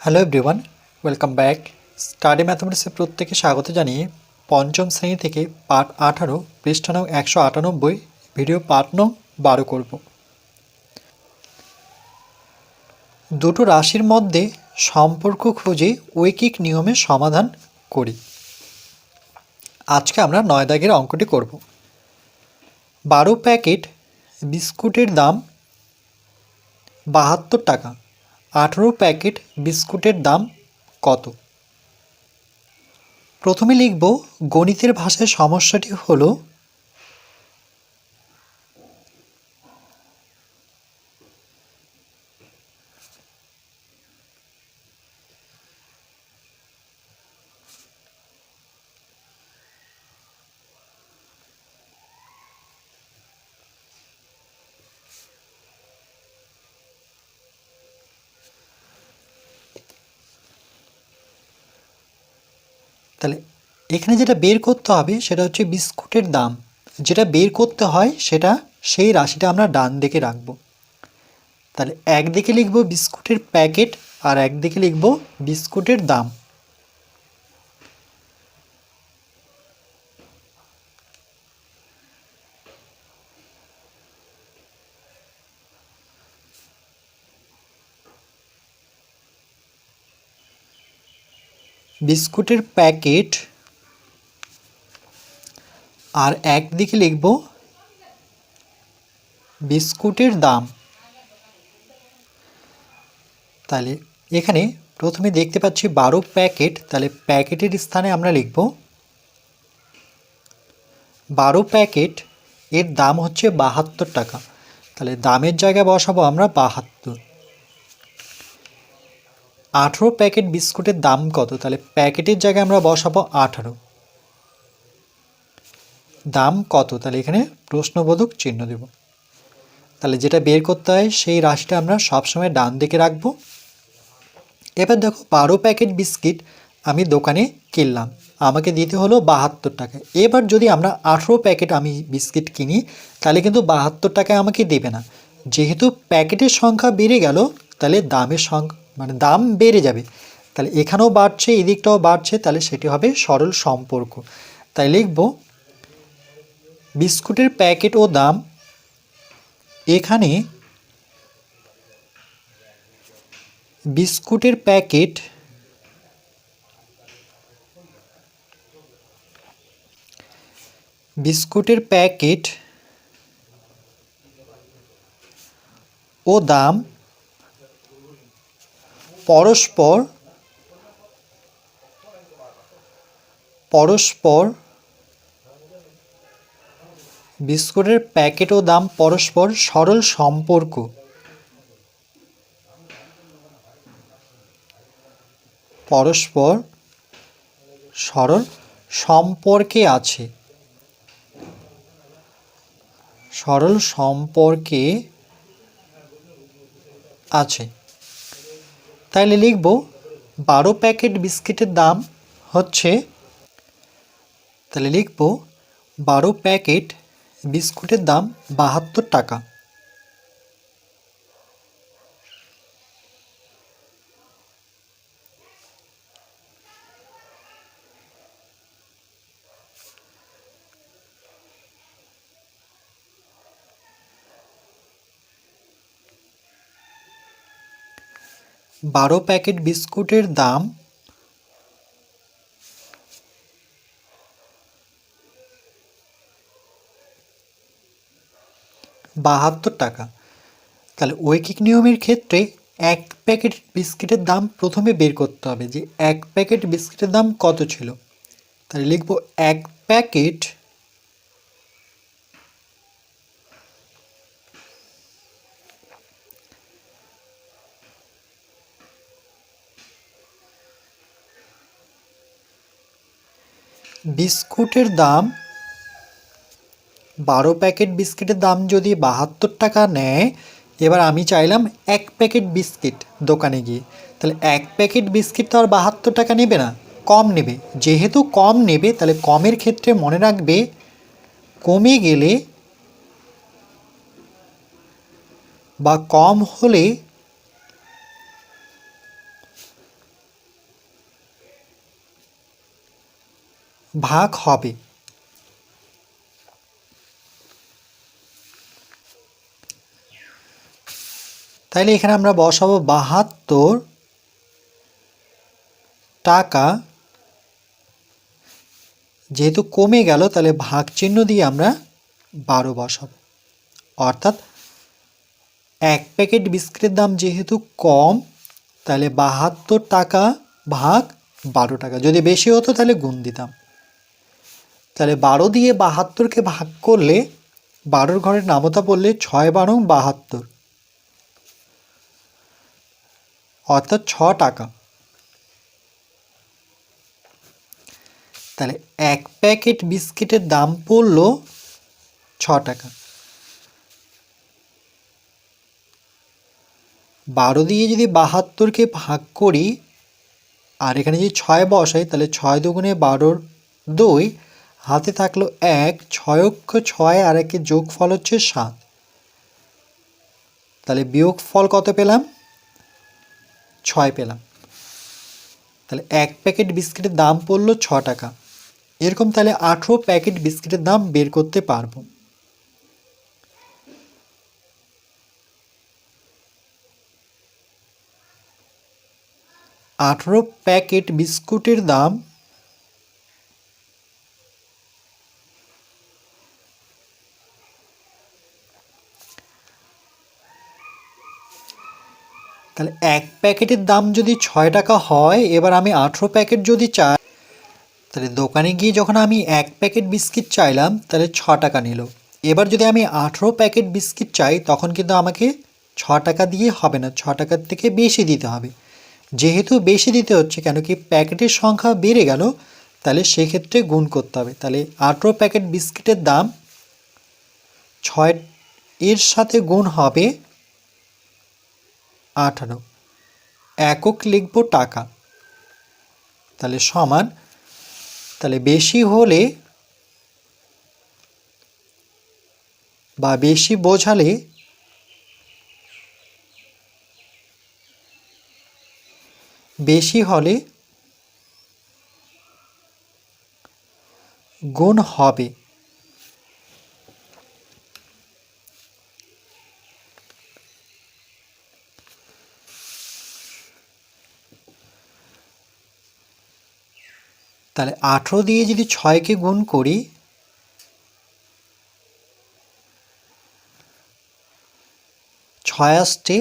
Hello everyone, welcome back. Study ম্যাথমেটিক্সে প্রত্যেকে স্বাগত জানিয়ে পঞ্চম শ্রেণী থেকে পাঠ 18 পৃষ্ঠা নং 198 ভিডিও পাঠ নং 12 করব। দুটো রাশির মধ্যে সম্পর্ক খুঁজে ঐকিক নিয়মে সমাধান করি। আজকে আমরা 9 দাগের অঙ্কটি করব। 12 প্যাকেট বিস্কুটের দাম 72 টাকা। 18 প্যাকেট বিস্কুটের দাম কত? প্রথমে লিখব গণিতের ভাষায় সমস্যাটি হলো তাহলে এখানে যেটা বের করতে হবে সেটা হচ্ছে বিস্কুটের দাম। যেটা বের করতে হয় সেটা সেই রাশিটা আমরা ডান দিকে রাখবো। তাহলে একদিকে লিখব বিস্কুটের প্যাকেট আর একদিকে লিখব বিস্কুটের দাম। বিস্কুটের প্যাকেট আর একদিকে লিখব বিস্কুটের দাম। তাহলে এখানে প্রথমে দেখতে পাচ্ছি 12 প্যাকেট, তাহলে প্যাকেটের স্থানে আমরা লিখব 12 প্যাকেট এর দাম হচ্ছে 72 টাকা। তাহলে দামের জায়গায় বসাবো আমরা 72। 18 প্যাকেট বিস্কুটের দাম কত? তাহলে প্যাকেটের জায়গায় আমরা বসাবো 18। দাম কত? তাহলে এখানে প্রশ্নবোধক চিহ্ন দেব। তাহলে যেটা বের করতে হয় সেই রাশিটা আমরা সবসময় ডান দিকে রাখবো। এবার দেখো 12 প্যাকেট বিস্কিট আমি দোকানে কিনলাম, আমাকে দিতে হলো 72 টাকা। এবার যদি আমরা 18 প্যাকেট আমি বিস্কিট কিনি তাহলে কিন্তু 72 টাকায় আমাকে দেবে না। যেহেতু প্যাকেটের সংখ্যা বেড়ে গেল তাহলে দামের সংখ্যা দাম বেড়ে যাবে। তাহলে এখানেও বাড়ছে, এদিকটাও বাড়ছে, তাহলে সেটি হবে সরল সম্পর্ক। তাই লিখব বিস্কুটের প্যাকেট ও দাম, এখানে বিস্কুটের প্যাকেট ও দাম পরস্পর বিস্কুটের প্যাকেট ও দাম পরস্পর সরল সম্পর্ক। পরস্পর সরল সম্পর্কে আছে। সরল সম্পর্কে আছে। তাইলে লিখব 12 প্যাকেট বিস্কিটের দাম হচ্ছে, তাহলে লিখব 12 প্যাকেট বিস্কুটের দাম 72 টাকা। বারো প্যাকেট বিস্কুটের দাম 72 টাকা। তাহলে ঐকিক নিয়মের ক্ষেত্রে এক প্যাকেট বিস্কিটের দাম প্রথমে বের করতে হবে যে এক প্যাকেট বিস্কিটের দাম কত ছিল। তাহলে লিখব এক প্যাকেট বিস্কুটের দাম, 12 প্যাকেট বিস্কিটের দাম যদি 72 টাকা নেয়, এবার আমি চাইলাম এক প্যাকেট বিস্কিট দোকানে গিয়ে, তাহলে এক প্যাকেট বিস্কিট তো আর 72 টাকা নেবে না, কম নেবে। যেহেতু কম নেবে তাহলে কমের ক্ষেত্রে মনে রাখবে কমে গেলে বা কম হলে ভাগ হবে। তাইলে এখানে আমরা বসাবো 72 টাকা, যেহেতু কমে গেল তাহলে ভাগ চিহ্ন দিয়ে আমরা 12 বসাবো। অর্থাৎ এক প্যাকেট বিস্কিটের দাম যেহেতু কম, তাহলে 72 টাকা ভাগ 12 টাকা। যদি বেশি হতো তাহলে গুণ দিতাম। তাহলে 12 দিয়ে 72কে ভাগ করলে 12 ঘরের নামতা পড়লে 6 12 72, অর্থাৎ 6 টাকা। তাহলে এক প্যাকেট বিস্কিটের দাম পড়ল 6 টাকা। 12 দিয়ে যদি 72কে ভাগ করি আর এখানে যদি 6 বসাই, তাহলে 6 দুগুণে 12 2, হাতে থাকলো 1, 6 অক্ষ 6 আর একে যোগফল হচ্ছে 7। তাহলে বিয়োগফল কত পেলাম? 6 পেলাম। তাহলে এক প্যাকেট বিস্কিটের দাম পড়লো 6 টাকা। এরকম তাহলে 18 প্যাকেট বিস্কিটের দাম বের করতে পারবো। আঠেরো প্যাকেট বিস্কুটের দাম তাহলে এক প্যাকেটের দাম যদি 6 টাকা হয়, এবার আমি 18 প্যাকেট যদি চাই, তাহলে দোকানে গিয়ে যখন আমি এক প্যাকেট বিস্কিট চাইলাম তাহলে 6 টাকা নিল। এবার যদি আমি 18 প্যাকেট বিস্কিট চাই তখন কিন্তু আমাকে 6 টাকা দিয়ে হবে না, 6 টাকার থেকে বেশি দিতে হবে। যেহেতু বেশি দিতে হচ্ছে, কেন কি প্যাকেটের সংখ্যা বেড়ে গেল, তাহলে সেক্ষেত্রে গুণ করতে হবে। তাহলে 18 প্যাকেট বিস্কিটের দাম 6 এর সাথে গুণ হবে 18, একক লিখব টাকা। তাহলে সমান, তাহলে বেশি হলে বা বেশি বোঝালে বেশি হলে গুণ হবে। তাহলে 18 দিয়ে যদি 6কে গুণ করি, 6 আসছে,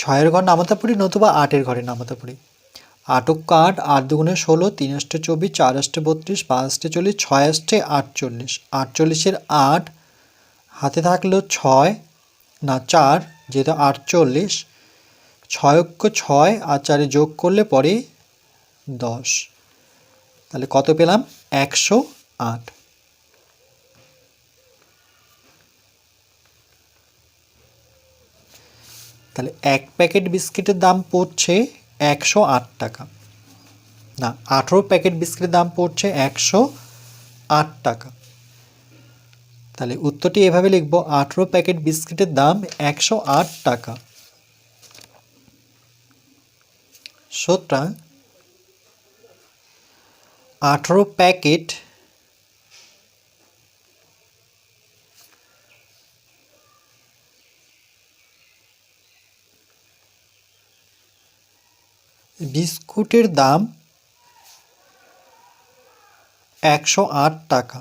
6-এর ঘর নামাতে পারি, নতুবা 8-এর ঘরে নামাতে পারি। 8 8, 8 দুগুণে 16, 3 আষ্টে 24, 4 আষ্টে 32, 5 আষ্টে 40, 6 আষ্টে 48, 48-এর 8, হাতে থাকলো 6 না 4, যেহেতু 48, 6 অক্ষ 6 আর 4-এ যোগ করলে পরে 10। তাহলে কত পেলাম? 108। তাহলে এক প্যাকেট বিস্কিটের দাম পড়ছে 108 টাকা, না 18 প্যাকেট বিস্কিটের দাম পড়ছে 108 টাকা। তাহলে উত্তরটি এভাবে লিখব, 18 প্যাকেট বিস্কিটের দাম 108 টাকা। সুতরাং 18 প্যাকেট বিস্কুটের দাম 108 টাকা।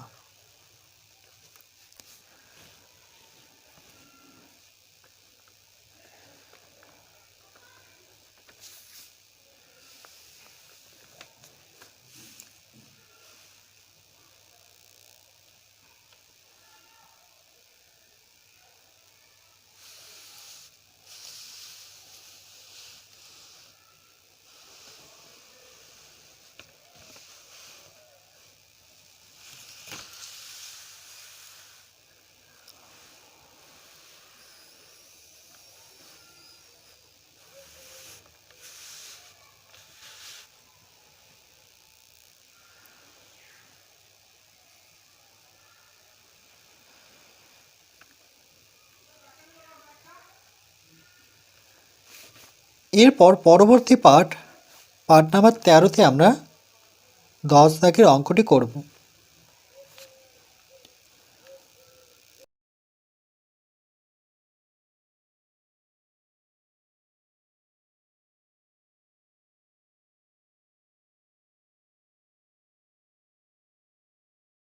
এরপর পরবর্তী পার্ট, পার্ট নাম্বার 13-তে আমরা 10 দাগের অঙ্কটি করব।